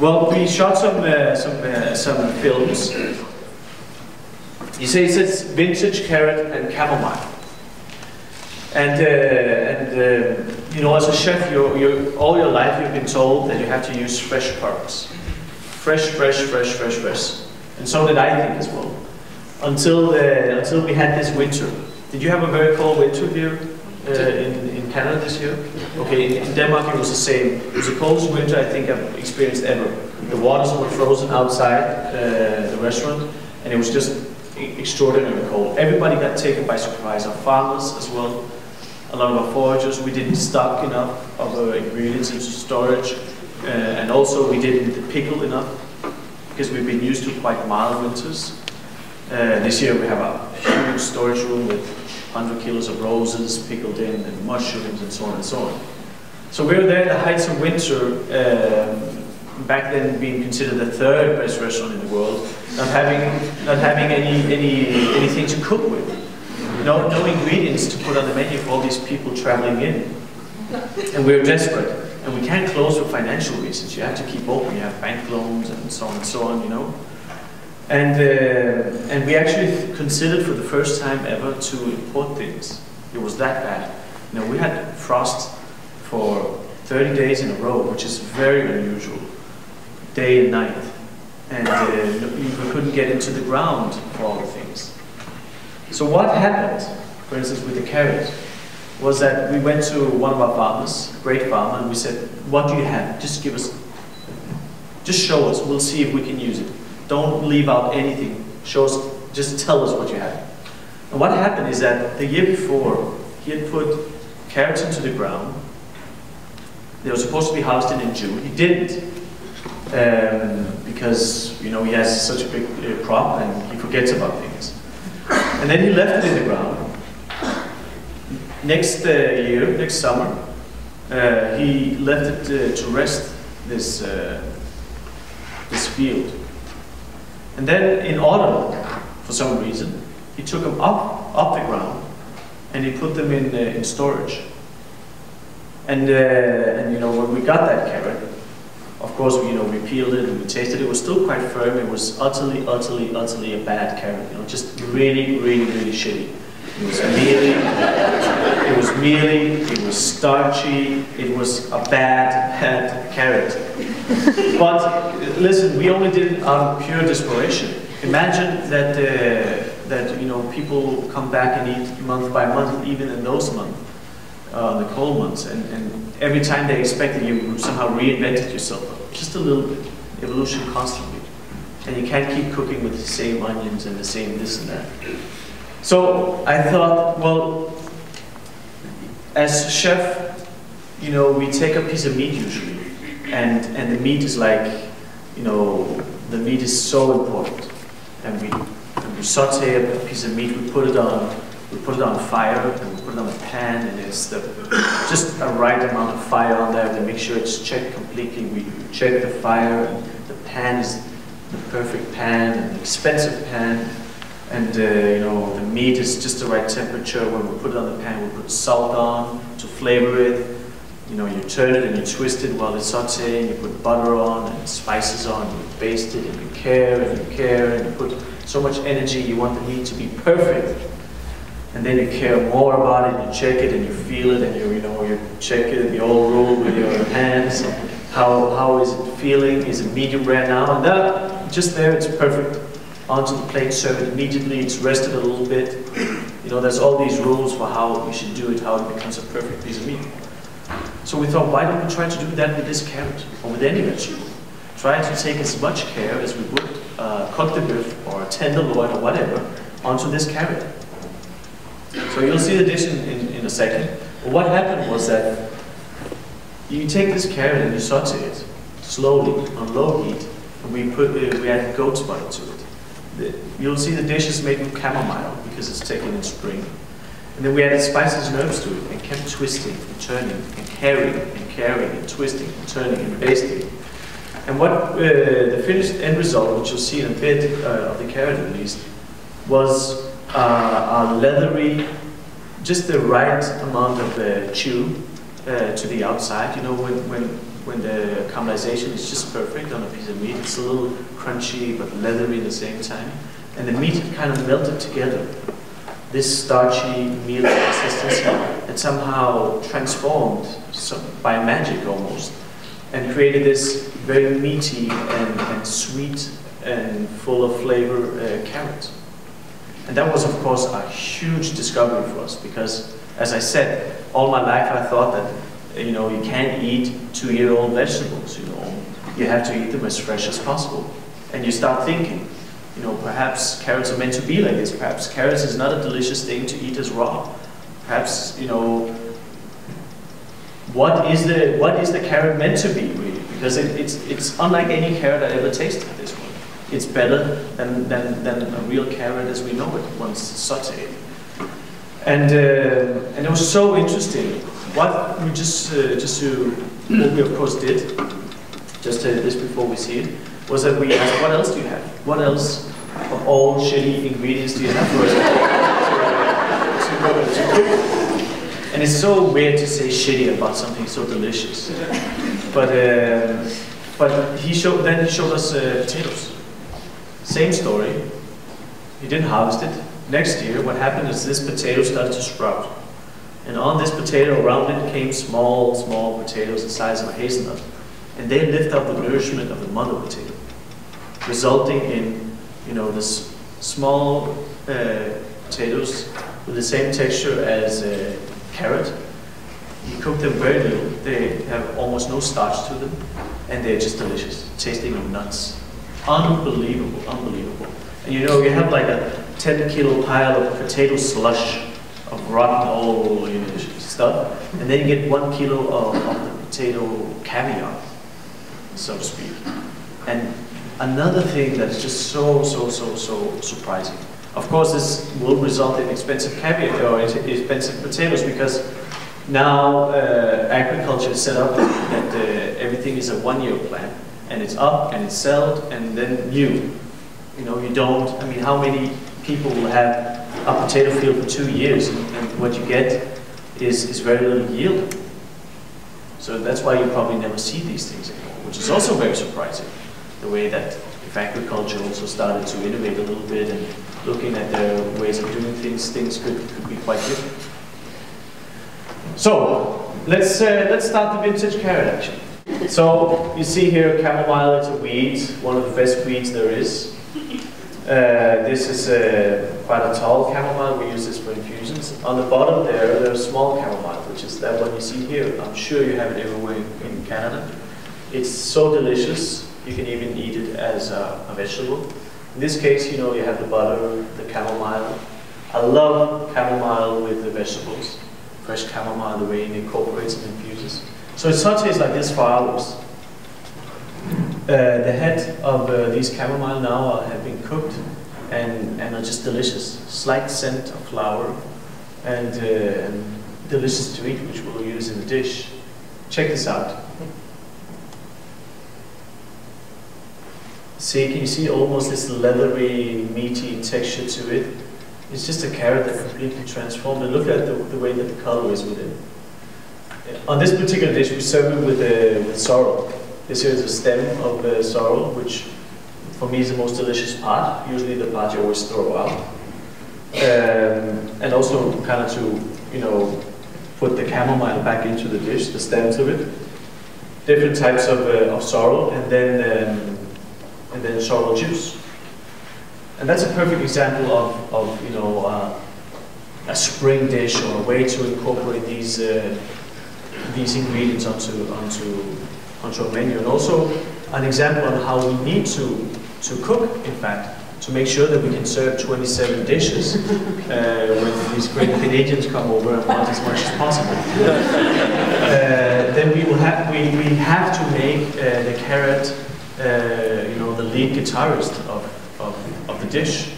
Well, we shot some films. You say it says vintage carrot and chamomile. And you know, as a chef, all your life you've been told that you have to use fresh products. Fresh. And so did I think as well. Until we had this winter. Did you have a very cold winter here in Canada this year? Okay, in Denmark it was the same. It was the coldest winter I think I've experienced ever. The waters were frozen outside the restaurant, and it was just extraordinarily cold. Everybody got taken by surprise. Our farmers as well. A lot of our foragers, we didn't stock enough of ingredients into storage, and also we didn't pickle enough because we've been used to quite mild winters. This year we have a huge storage room with 100 kilos of roses pickled in and mushrooms and so on and so on. So we were there at the heights of winter, back then being considered the third best restaurant in the world, not having anything to cook with. No ingredients to put on the menu for all these people traveling in. And we're desperate. And we can't close for financial reasons. You have to keep open. You have bank loans and so on, you know. And we actually considered for the first time ever to import things. It was that bad. You know, we had frost for 30 days in a row, which is very unusual, day and night. And we couldn't get into the ground for all the things. So what happened, for instance, with the carrot, was that we went to one of our farmers, a great farmer, and we said, what do you have? Just give us, just show us, we'll see if we can use it. Don't leave out anything, show us, just tell us what you have. And what happened is that the year before, he had put carrots into the ground. They were supposed to be harvested in June. He didn't, because, you know, he has such a big crop and he forgets about things. And then he left it in the ground. Next year, next summer, he left it to rest this field. And then in autumn, for some reason, he took them up the ground and he put them in storage. And you know, when we got that carrot, of course, we peeled it and we tasted it. It was still quite firm. It was utterly a bad carrot. You know, just really shitty. It was mealy. It was starchy. It was a bad carrot. But listen, we only did it out of pure desperation. Imagine that you know, people come back and eat month by month, even in those months, the cold months, and every time they expect that you somehow reinvented yourself, just a little bit, evolution constantly. And you can't keep cooking with the same onions and the same this and that. So I thought, well, as chef, you know, we take a piece of meat usually, and the meat is like, you know, the meat is so important, and we saute a piece of meat, we put it on fire, and we put it on a pan, and it's just a right amount of fire on there to make sure it's checked completely. We check the fire, and the pan is the perfect pan, an expensive pan, and you know, the meat is just the right temperature. When we put it on the pan, we put salt on to flavor it. You know, you turn it and you twist it while it's sauteing, you put butter on and spices on, you baste it, and you care, and you care, and you put so much energy, you want the meat to be perfect. And then you care more about it, you check it and you feel it, and you check it, the old rule with your hands, and how is it feeling, is it medium rare now, and that, just there, it's perfect. Onto the plate, serve it immediately, it's rested a little bit. You know, there's all these rules for how you should do it, how it becomes a perfect piece of meat. So we thought, why don't we try to do that with this carrot, or with any vegetable? Try to take as much care as we would cook the beef, or a tenderloin, or whatever, onto this carrot. So you'll see the dish in a second. But what happened was that you take this carrot and you saute it slowly on low heat, and we add goat's butter to it. You'll see the dish is made with chamomile because it's taken in spring. And then we added spices and herbs to it and kept twisting and turning and carrying and twisting and turning and basting. And what the finished end result, which you'll see in a bit of the carrot at least, was a leathery, just the right amount of chew to the outside. You know, when when the caramelization is just perfect on a piece of meat. It's a little crunchy but leathery at the same time. And the meat kind of melted together. This starchy meal consistency and somehow transformed by magic almost, and created this very meaty and sweet and full of flavor carrot. And that was of course a huge discovery for us, because as I said, all my life I thought that you can't eat 2-year-old vegetables, you have to eat them as fresh as possible. And you start thinking, perhaps carrots are meant to be like this. Perhaps carrots is not a delicious thing to eat as raw. Perhaps, what is the carrot meant to be, really? Because it's unlike any carrot I ever tasted, this one. It's better than a real carrot as we know it once sauteed. And it was so interesting. What we what we of course did, this before we see it, was that we asked, what else do you have? What else of all shitty ingredients do you have for us to cook? And it's so weird to say shitty about something so delicious. But then he showed us potatoes. Same story. He didn't harvest it. Next year, what happened is this potato started to sprout. And on this potato, around it came small potatoes the size of a hazelnut. And they lift up the nourishment of the mother potato, resulting in, this small potatoes with the same texture as a carrot. You cook them very little. They have almost no starch to them, and they're just delicious, tasting of nuts. Unbelievable, unbelievable. And you have like a 10-kilo pile of potato slush of rotten old stuff, and then you get 1 kilo of the potato caviar, so to speak. And another thing that is just so surprising. Of course, this will result in expensive caviar or expensive potatoes, because now agriculture is set up that everything is a 1-year plan, and it's up and it's sold and then new. How many people will have a potato field for 2 years, and what you get is very little yield. So that's why you probably never see these things anymore, which is also very surprising. The way that if agriculture also started to innovate a little bit and looking at their ways of doing things could be quite different. So let's start the vintage carrot action. So you see here chamomile, it's a weed, one of the best weeds there is. This is quite a tall chamomile. We use this for infusions. On the bottom there's small chamomile, which is that one you see here. I'm sure you have it everywhere in Canada. It's so delicious. You can even eat it as a vegetable. In this case, you have the butter, the chamomile. I love chamomile with the vegetables. Fresh chamomile, the way it incorporates and infuses. So it sautés like this for hours. The head of these chamomile now have been cooked and are just delicious. Slight scent of flour and delicious to eat, which we'll use in the dish. Check this out. See, can you see almost this leathery, meaty texture to it? It's just a carrot that completely transformed. And look at the way that the color is with it. On this particular dish, we serve it with sorrel. This here is a stem of sorrel, which for me is the most delicious part. Usually the part you always throw out. And also kind of to, put the chamomile back into the dish, the stems of it. Different types of sorrel, and then sorrel juice. And that's a perfect example of a spring dish, or a way to incorporate these ingredients onto a menu, and also an example on how we need to cook, in fact, to make sure that we can serve 27 dishes when these great Canadians come over and want as much as possible. Then we have to make the carrot, the lead guitarist of the dish.